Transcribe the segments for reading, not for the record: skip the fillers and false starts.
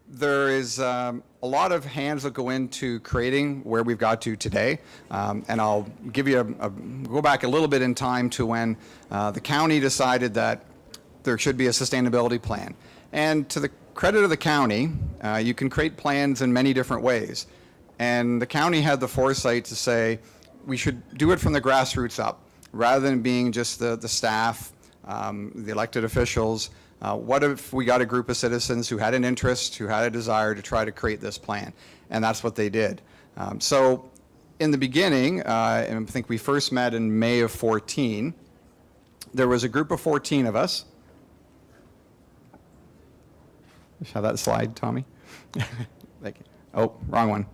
there is a lot of hands that go into creating where we've got to today. And I'll give you go back a little bit in time to when the county decided that there should be a sustainability plan. And to the credit of the county, you can create plans in many different ways. And the county had the foresight to say, we should do it from the grassroots up, rather than being just the staff, the elected officials. What if we got a group of citizens who had an interest, who had a desire to try to create this plan? And that's what they did. So in the beginning, and I think we first met in May of 14, there was a group of 14 of us. Have that slide, Tommy? Thank you. Oh, wrong one.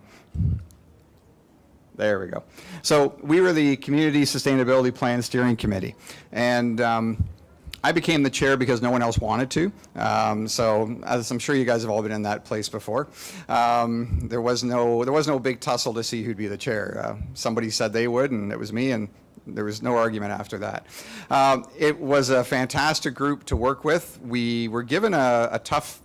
There we go. So we were the Community Sustainability Plan Steering Committee. And I became the chair because no one else wanted to. So as I'm sure you guys have all been in that place before, there was no big tussle to see who'd be the chair. Somebody said they would, and it was me, and there was no argument after that. It was a fantastic group to work with. We were given a tough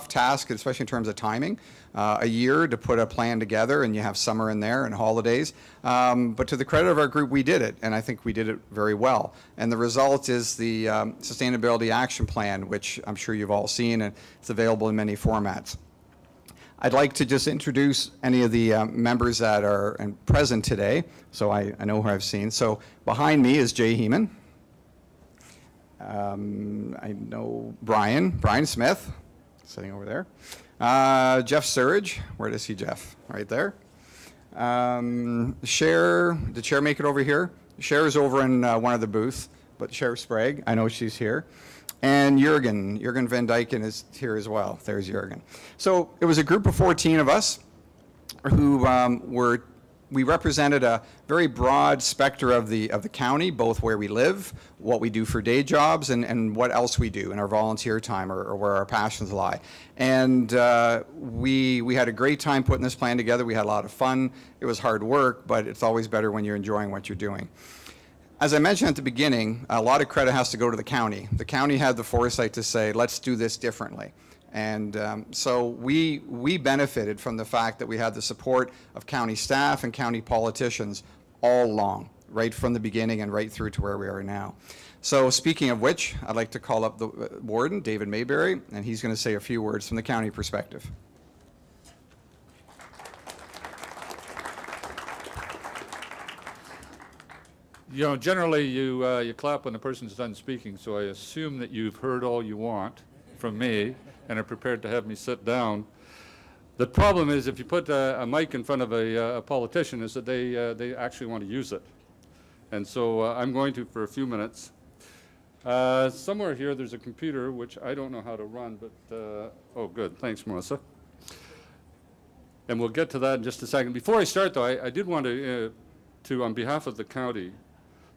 task, especially in terms of timing. A year to put a plan together, and you have summer in there and holidays. But to the credit of our group, we did it, and I think we did it very well. And the result is the Sustainability Action Plan, which I'm sure you've all seen, and it's available in many formats. I'd like to just introduce any of the members that are present today, so I know who I've seen. So behind me is Jay Heeman. I know Brian Smith, sitting over there. Jeff Surridge, where does he Jeff? Right there. Cher, did Cher make it over here? Cher is over in one of the booths, but Cher Sprague, I know she's here. And Jurgen Van Dyken is here as well. There's Jurgen. So it was a group of 14 of us who we represented a very broad spectrum of the county, both where we live, what we do for day jobs, and what else we do in our volunteer time or where our passions lie. And we had a great time putting this plan together. We had a lot of fun. It was hard work, but it's always better when you're enjoying what you're doing. As I mentioned at the beginning, a lot of credit has to go to the county. The county had the foresight to say, let's do this differently. And so we benefited from the fact that we had the support of county staff and county politicians all along, right from the beginning and right through to where we are now. So speaking of which, I'd like to call up the Warden, David Mayberry, and he's going to say a few words from the county perspective. You know, generally you clap when the person's done speaking, so I assume that you've heard all you want from me and are prepared to have me sit down. The problem is if you put a mic in front of a politician is that they actually want to use it. And so I'm going to for a few minutes. Somewhere here there's a computer which I don't know how to run, but oh good, thanks Melissa. And we'll get to that in just a second. Before I start though, I did want to on behalf of the county,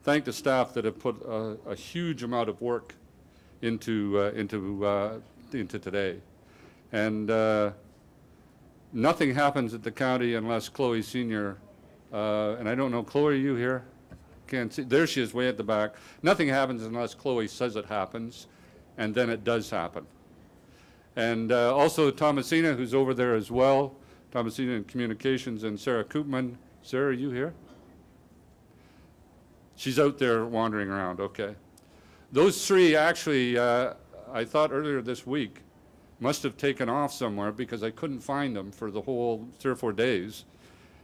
thank the staff that have put a huge amount of work into today. And nothing happens at the county unless Chloe Sr., and I don't know, Chloe, are you here? Can't see. There she is, way at the back. Nothing happens unless Chloe says it happens, and then it does happen. And also Thomasina, who's over there as well, Thomasina in Communications, and Sarah Koopman. Sarah, are you here? She's out there wandering around, okay. Those three actually, I thought earlier this week, must have taken off somewhere because I couldn't find them for the whole 3 or 4 days.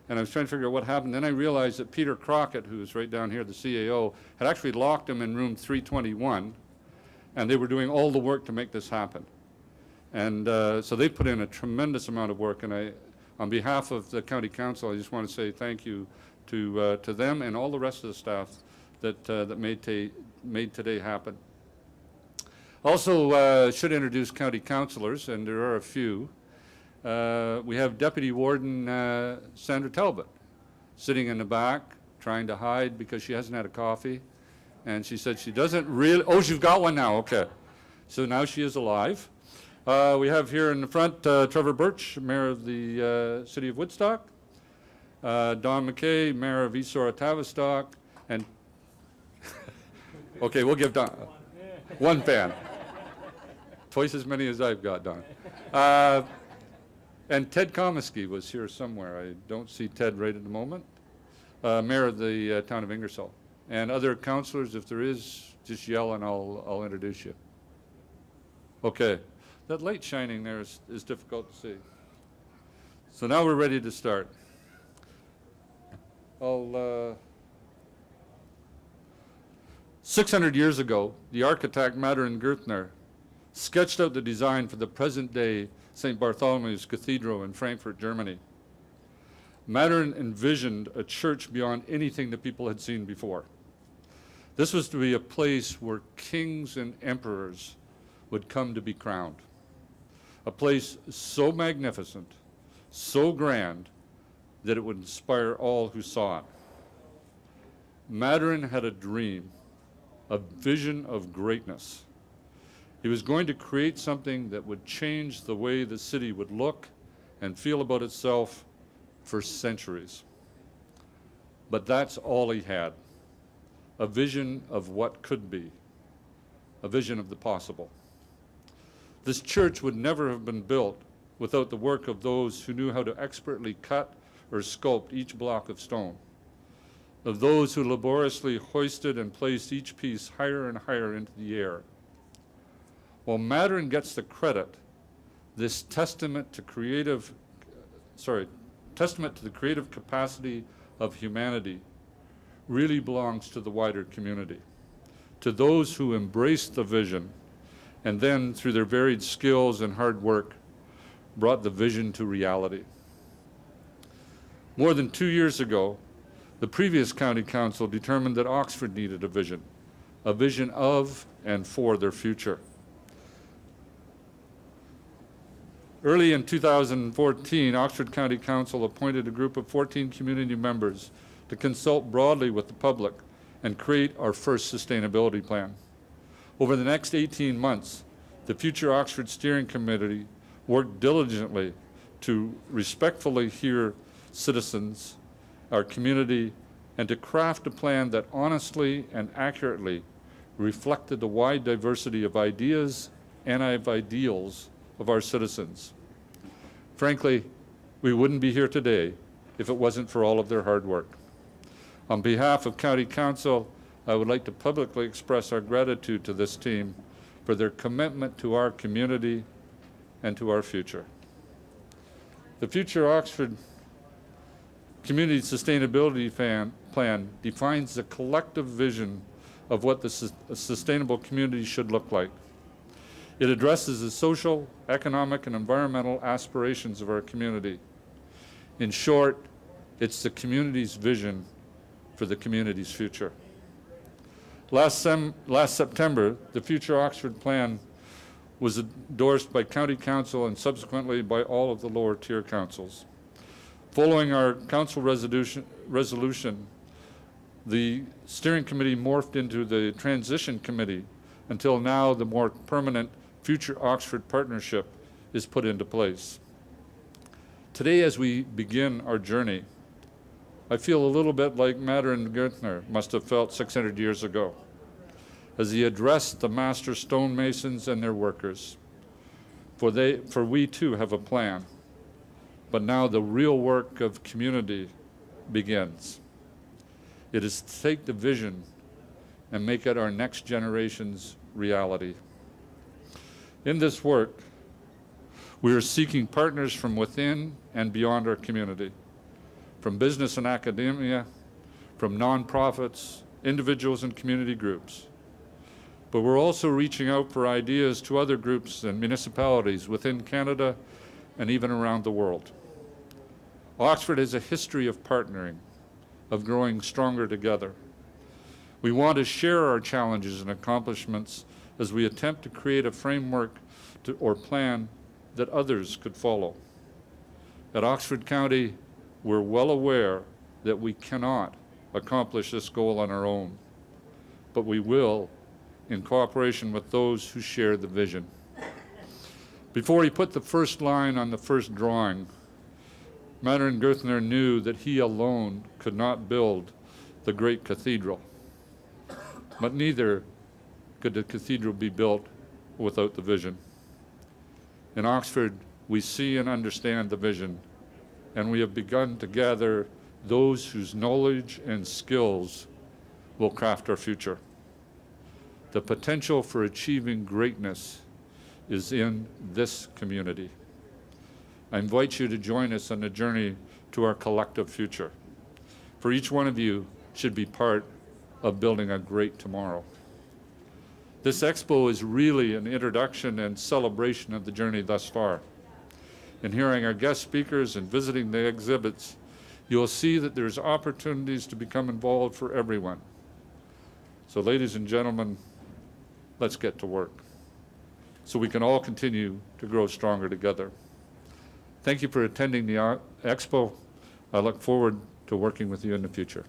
And I was trying to figure out what happened. Then I realized that Peter Crockett, who's right down here, the CAO, had actually locked them in room 321, and they were doing all the work to make this happen. And so they put in a tremendous amount of work, and on behalf of the County Council, I just want to say thank you to them and all the rest of the staff that made today happen. Also, should introduce county councillors, and there are a few. We have Deputy Warden Sandra Talbot sitting in the back, trying to hide because she hasn't had a coffee. And she said she doesn't really, oh, she's got one now, okay. So now she is alive. We have here in the front Trevor Birch, Mayor of the City of Woodstock. Don McKay, Mayor of East Sora Tavistock, and okay, we'll give Don one fan. Twice as many as I've got, Don. And Ted Comiskey was here somewhere. I don't see Ted right at the moment. Mayor of the town of Ingersoll. And other councilors, if there is, just yell and I'll introduce you. Okay. That light shining there is difficult to see. So now we're ready to start. 600 years ago, the architect Madern Gertner sketched out the design for the present-day St. Bartholomew's Cathedral in Frankfurt, Germany. Madern envisioned a church beyond anything the people had seen before. This was to be a place where kings and emperors would come to be crowned. A place so magnificent, so grand, that it would inspire all who saw it. Madern had a dream, a vision of greatness. He was going to create something that would change the way the city would look and feel about itself for centuries. But that's all he had, a vision of what could be, a vision of the possible. This church would never have been built without the work of those who knew how to expertly cut or sculpt each block of stone, of those who laboriously hoisted and placed each piece higher and higher into the air. While Madern gets the credit, this testament to the creative capacity of humanity really belongs to the wider community, to those who embraced the vision and then, through their varied skills and hard work, brought the vision to reality. More than 2 years ago, the previous county council determined that Oxford needed a vision of and for their future. Early in 2014, Oxford County Council appointed a group of 14 community members to consult broadly with the public and create our first sustainability plan. Over the next 18 months, the future Oxford Steering Committee worked diligently to respectfully hear citizens, our community, and to craft a plan that honestly and accurately reflected the wide diversity of ideas and of ideals of our citizens. Frankly, we wouldn't be here today if it wasn't for all of their hard work. On behalf of County Council, I would like to publicly express our gratitude to this team for their commitment to our community and to our future. The future Oxford Community Sustainability Plan defines the collective vision of what a sustainable community should look like. It addresses the social, economic, and environmental aspirations of our community. In short, it's the community's vision for the community's future. Last September, the Future Oxford Plan was endorsed by County Council and subsequently by all of the lower tier councils. Following our council resolution, the steering committee morphed into the transition committee until now the more permanent Future Oxford Partnership is put into place. Today, as we begin our journey, I feel a little bit like Madern Gertner must have felt 600 years ago as he addressed the master stonemasons and their workers. For we too have a plan, but now the real work of community begins. It is to take the vision and make it our next generation's reality. In this work, we are seeking partners from within and beyond our community, from business and academia, from nonprofits, individuals and community groups. But we're also reaching out for ideas to other groups and municipalities within Canada and even around the world. Oxford has a history of partnering, of growing stronger together. We want to share our challenges and accomplishments as we attempt to create a framework or plan that others could follow. At Oxford County, we're well aware that we cannot accomplish this goal on our own, but we will in cooperation with those who share the vision. Before he put the first line on the first drawing, Madern Gertner knew that he alone could not build the great cathedral, but neither could the cathedral be built without the vision. In Oxford, we see and understand the vision, and we have begun to gather those whose knowledge and skills will craft our future. The potential for achieving greatness is in this community. I invite you to join us on the journey to our collective future. For each one of you should be part of building a great tomorrow. This expo is really an introduction and celebration of the journey thus far. In hearing our guest speakers and visiting the exhibits, you'll see that there's opportunities to become involved for everyone. So ladies and gentlemen, let's get to work so we can all continue to grow stronger together. Thank you for attending the Expo. I look forward to working with you in the future.